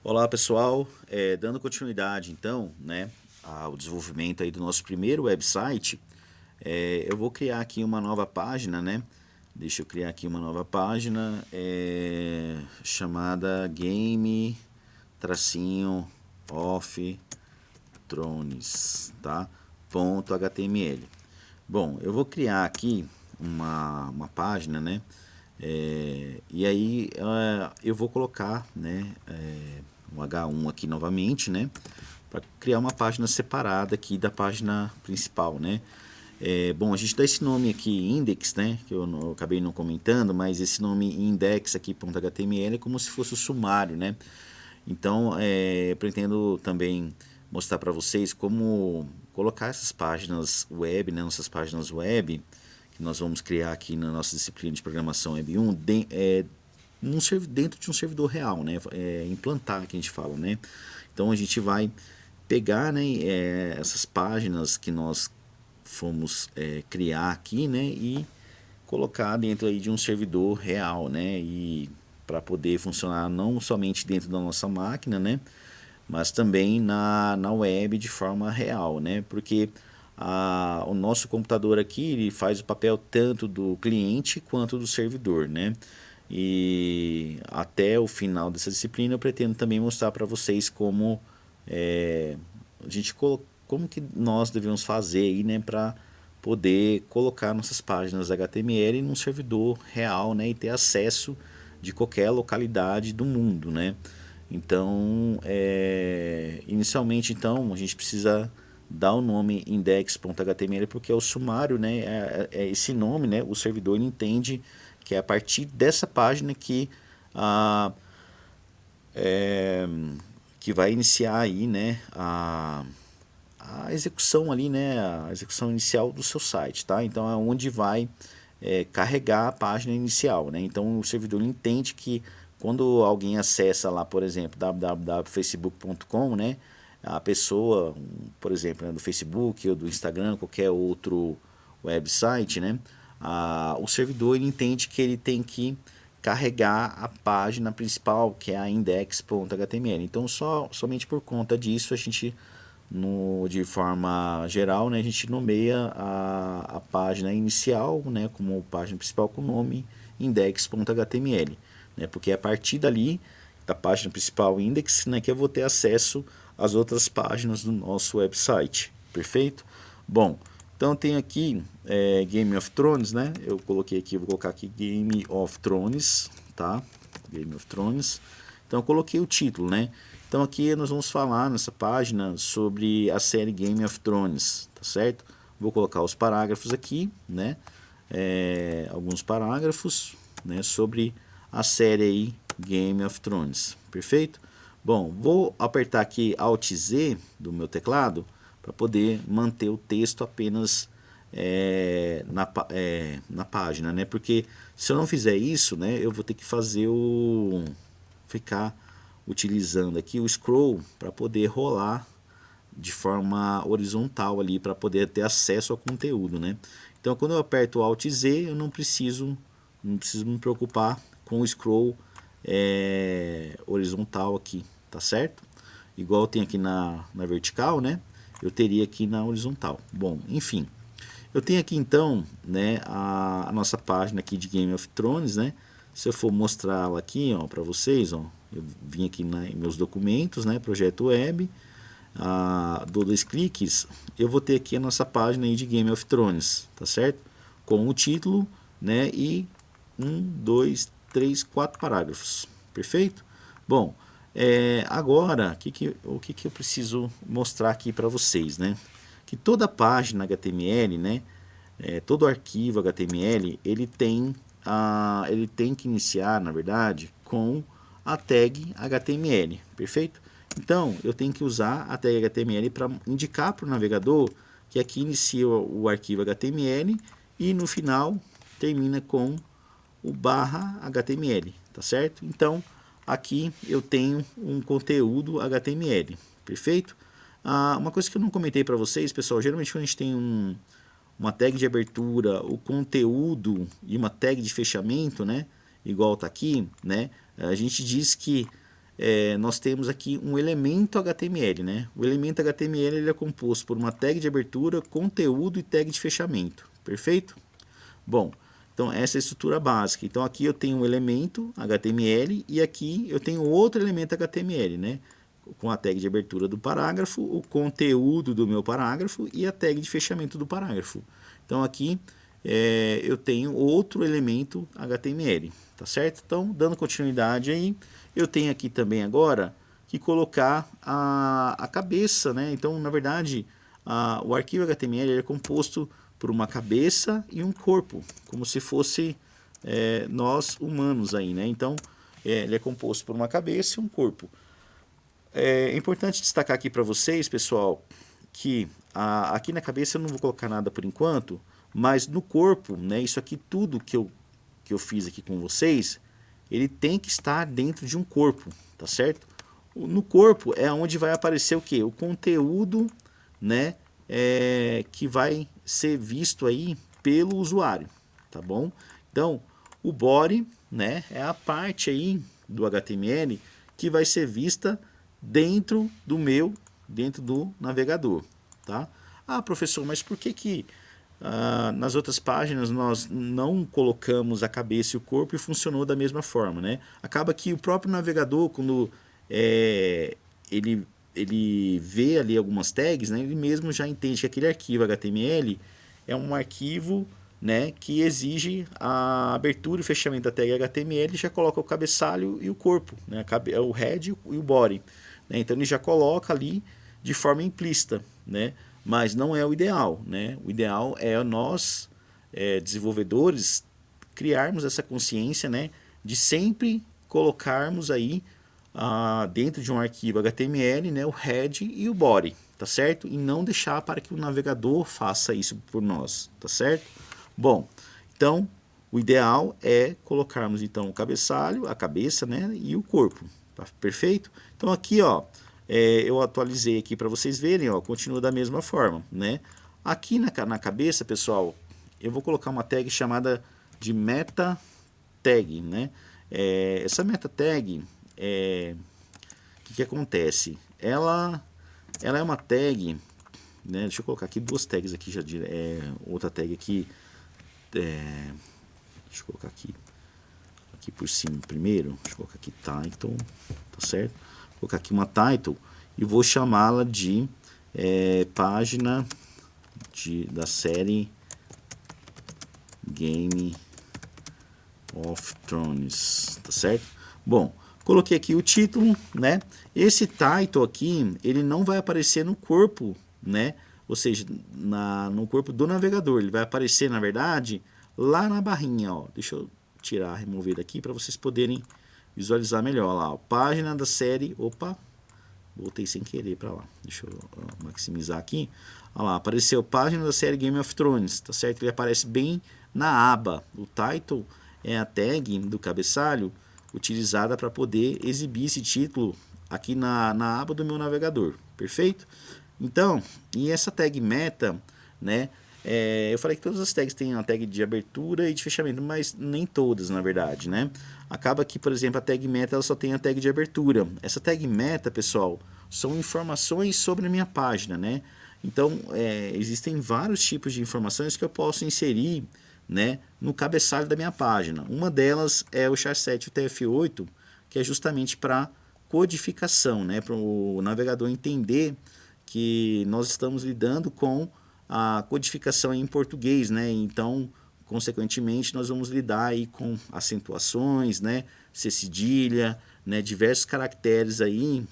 Olá pessoal, dando continuidade então, né, ao desenvolvimento aí do nosso primeiro website, eu vou criar aqui uma nova página, né? Deixa eu criar aqui uma nova página chamada Game-of Thrones, tá? .html. Bom, eu vou criar aqui uma página, né? E aí eu vou colocar, né, o H1 aqui novamente, né, para criar uma página separada aqui da página principal, né. Bom, a gente dá esse nome aqui index, né, que eu acabei não comentando, mas esse nome index aqui .html é como se fosse o sumário, né. Então, eu pretendo também mostrar para vocês como colocar essas páginas web, né, nossas páginas web, que nós vamos criar aqui na nossa disciplina de programação Web 1, dentro de um servidor real, né, implantar, que a gente fala, né. Então, a gente vai pegar, né, essas páginas que nós fomos criar aqui, né, e colocar dentro aí de um servidor real, né, e para poder funcionar não somente dentro da nossa máquina, né, mas também na web de forma real, né, porque o nosso computador aqui ele faz o papel tanto do cliente quanto do servidor, né, e até o final dessa disciplina eu pretendo também mostrar para vocês como como que nós devemos fazer aí, né, para poder colocar nossas páginas HTML num servidor real, né, e ter acesso de qualquer localidade do mundo, né. Então, inicialmente, então, a gente precisa dar o nome index.html porque é o sumário, né, é esse nome, né, o servidor ele entende que é a partir dessa página a, é, que vai iniciar aí, né, a execução ali, né, a execução inicial do seu site, tá? Então é onde vai carregar a página inicial, né? Então o servidor entende que quando alguém acessa lá, por exemplo, www.facebook.com, né, a pessoa, por exemplo, né, do Facebook ou do Instagram, qualquer outro website, né, o servidor ele entende que ele tem que carregar a página principal, que é a index.html. Então somente por conta disso a gente de forma geral, né, a gente nomeia a página inicial, né, como página principal com o nome index.html, né, porque é a partir dali, da página principal index, né, que eu vou ter acesso às outras páginas do nosso website, perfeito? Bom, então tem aqui Game of Thrones, né, eu coloquei aqui, vou colocar aqui Game of Thrones, tá? Game of Thrones. Então eu coloquei o título, né? Então aqui nós vamos falar nessa página sobre a série Game of Thrones, tá certo? Vou colocar os parágrafos aqui, né? Alguns parágrafos, né, sobre a série aí Game of Thrones, perfeito? Bom, vou apertar aqui Alt Z do meu teclado para poder manter o texto apenas na página, né? Porque se eu não fizer isso, né, eu vou ter que fazer ficar utilizando aqui o scroll para poder rolar de forma horizontal ali para poder ter acesso ao conteúdo, né? Então quando eu aperto o Alt Z eu não preciso me preocupar com o scroll horizontal aqui, tá certo? Igual tem aqui na vertical, né? Eu teria aqui na horizontal. Bom, enfim. Eu tenho aqui então, né, a nossa página aqui de Game of Thrones, né? Se eu for mostrá-la aqui, ó, para vocês, ó, eu vim aqui em meus documentos, né, projeto web, dou dois cliques, eu vou ter aqui a nossa página aí de Game of Thrones, tá certo? Com o título, né, e um, dois, três, quatro parágrafos, perfeito? Bom, agora o que eu preciso mostrar aqui para vocês, né? Que toda página HTML, né, todo arquivo HTML, ele tem que iniciar, na verdade, com a tag HTML, perfeito? Então, eu tenho que usar a tag HTML para indicar para o navegador que aqui inicia o arquivo HTML e no final termina com o barra HTML, tá certo? Então, aqui eu tenho um conteúdo HTML, perfeito? Uma coisa que eu não comentei para vocês, pessoal, geralmente quando a gente tem uma tag de abertura, o conteúdo e uma tag de fechamento, né? Igual tá aqui, né? A gente diz que nós temos aqui um elemento HTML, né? O elemento HTML ele é composto por uma tag de abertura, conteúdo e tag de fechamento, perfeito? Bom, então essa é a estrutura básica. Então aqui eu tenho um elemento HTML e aqui eu tenho outro elemento HTML, né? Com a tag de abertura do parágrafo, o conteúdo do meu parágrafo e a tag de fechamento do parágrafo. Então aqui eu tenho outro elemento HTML, tá certo? Então, dando continuidade aí, eu tenho aqui também agora que colocar a cabeça, né? Então, na verdade, o arquivo HTML ele é composto por uma cabeça e um corpo, como se fosse nós humanos aí, né? Então, ele é composto por uma cabeça e um corpo. É importante destacar aqui para vocês, pessoal, que aqui na cabeça eu não vou colocar nada por enquanto, mas no corpo, né, isso aqui tudo que eu fiz aqui com vocês, ele tem que estar dentro de um corpo, tá certo? No corpo é onde vai aparecer o que? O conteúdo, né, que vai ser visto aí pelo usuário, tá bom? Então, o body, né, é a parte aí do HTML que vai ser vista dentro do navegador, tá? Ah, professor, mas por que nas outras páginas nós não colocamos a cabeça e o corpo e funcionou da mesma forma, né? Acaba que o próprio navegador, quando ele vê ali algumas tags, né, ele mesmo já entende que aquele arquivo HTML é um arquivo, né, que exige a abertura e fechamento da tag HTML, já coloca o cabeçalho e o corpo, né, o head e o body, né? Então ele já coloca ali de forma implícita, né? Mas não é o ideal, né? O ideal é nós, desenvolvedores, criarmos essa consciência, né, de sempre colocarmos aí dentro de um arquivo HTML, né, o head e o body, tá certo? E não deixar para que o navegador faça isso por nós, tá certo? Bom, então o ideal é colocarmos então o cabeçalho, a cabeça, né, e o corpo, tá perfeito? Então aqui, ó, eu atualizei aqui para vocês verem, ó, continua da mesma forma, né? Aqui na cabeça, pessoal, eu vou colocar uma tag chamada de meta tag, né? Essa meta tag, o que acontece? Ela é uma tag, né? Deixa eu colocar aqui duas tags aqui já, outra tag aqui, deixa eu colocar aqui por cima primeiro, deixa eu colocar aqui title, tá certo? Vou colocar aqui uma title e vou chamá-la de página da série Game of Thrones, tá certo? Bom, coloquei aqui o título, né? Esse title aqui, ele não vai aparecer no corpo, né? Ou seja, no corpo do navegador, ele vai aparecer, na verdade, lá na barrinha, ó. Deixa eu tirar, remover aqui para vocês poderem visualizar melhor lá, ó. Página da série, opa, voltei sem querer para lá, deixa eu maximizar aqui, olha lá, apareceu página da série Game of Thrones, tá certo? Ele aparece bem na aba, o title é a tag do cabeçalho utilizada para poder exibir esse título aqui na aba do meu navegador, perfeito? Então, e essa tag meta, né, eu falei que todas as tags têm uma tag de abertura e de fechamento, mas nem todas, na verdade, né? Acaba que, por exemplo, a tag meta ela só tem a tag de abertura. Essa tag meta, pessoal, são informações sobre a minha página, né? Então, existem vários tipos de informações que eu posso inserir, né, no cabeçalho da minha página. Uma delas é o char7 UTF-8, que é justamente para codificação, né, para o navegador entender que nós estamos lidando com a codificação em português, né? Então, consequentemente, nós vamos lidar aí com acentuações, né, cedilha, né, diversos caracteres aí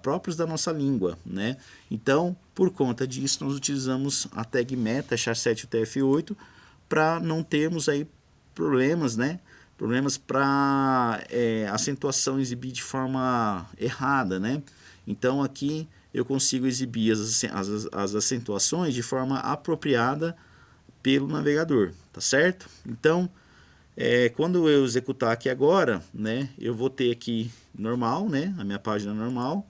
próprios da nossa língua, né? Então, por conta disso, nós utilizamos a tag meta char7 UTF-8 para não termos aí problemas, né? Problemas para acentuação exibir de forma errada, né? Então aqui eu consigo exibir as acentuações de forma apropriada pelo navegador, tá certo? Então, quando eu executar aqui agora, né, eu vou ter aqui normal, né, a minha página normal,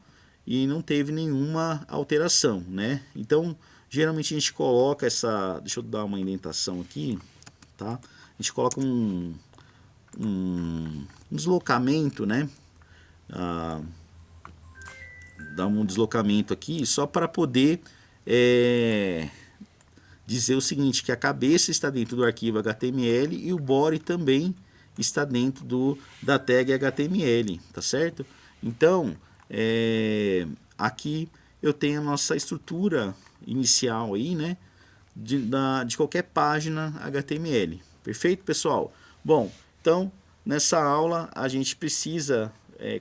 e não teve nenhuma alteração, né? Então, geralmente a gente coloca deixa eu dar uma indentação aqui, tá? A gente coloca um deslocamento, né, dar um deslocamento aqui só para poder dizer o seguinte, que a cabeça está dentro do arquivo HTML e o body também está dentro da tag HTML, tá certo? Então, aqui eu tenho a nossa estrutura inicial aí, né, de qualquer página HTML. Perfeito, pessoal? Bom, então, nessa aula a gente precisa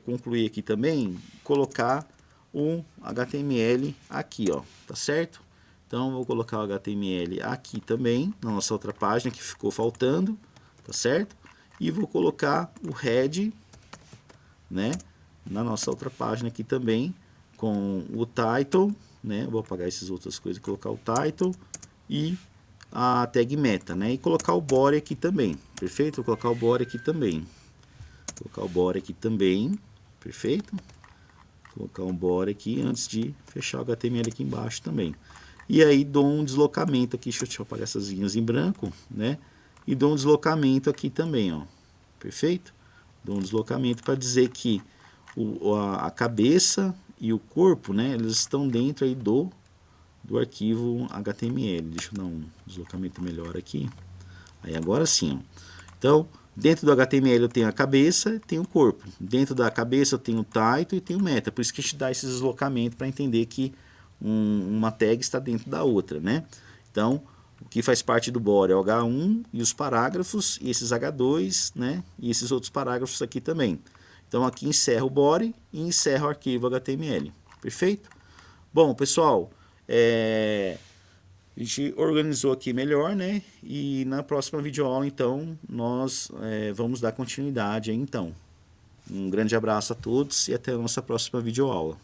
concluir aqui também, colocar um HTML aqui, ó, tá certo? Então, vou colocar o HTML aqui também, na nossa outra página que ficou faltando, tá certo? E vou colocar o head, né, na nossa outra página aqui também, com o title, né? Vou apagar essas outras coisas, colocar o title e a tag meta, né? E colocar o body aqui também, perfeito? Vou colocar o body aqui também. Colocar o body aqui também, perfeito? Colocar um body aqui antes de fechar o HTML aqui embaixo também. E aí dou um deslocamento aqui, deixa eu apagar essas linhas em branco, né? E dou um deslocamento aqui também, ó. Perfeito? Dou um deslocamento para dizer que a cabeça e o corpo, né, eles estão dentro aí do arquivo HTML. Deixa eu dar um deslocamento melhor aqui. Aí agora sim, ó. Então, dentro do HTML eu tenho a cabeça e tenho o corpo. Dentro da cabeça eu tenho o title e tenho o meta. Por isso que a gente dá esse deslocamento para entender que uma tag está dentro da outra, né? Então, o que faz parte do body é o H1 e os parágrafos, e esses H2, né? E esses outros parágrafos aqui também. Então, aqui encerra o body e encerra o arquivo HTML. Perfeito? Bom, pessoal, a gente organizou aqui melhor, né? E na próxima videoaula, então, nós vamos dar continuidade aí, então. Um grande abraço a todos e até a nossa próxima videoaula.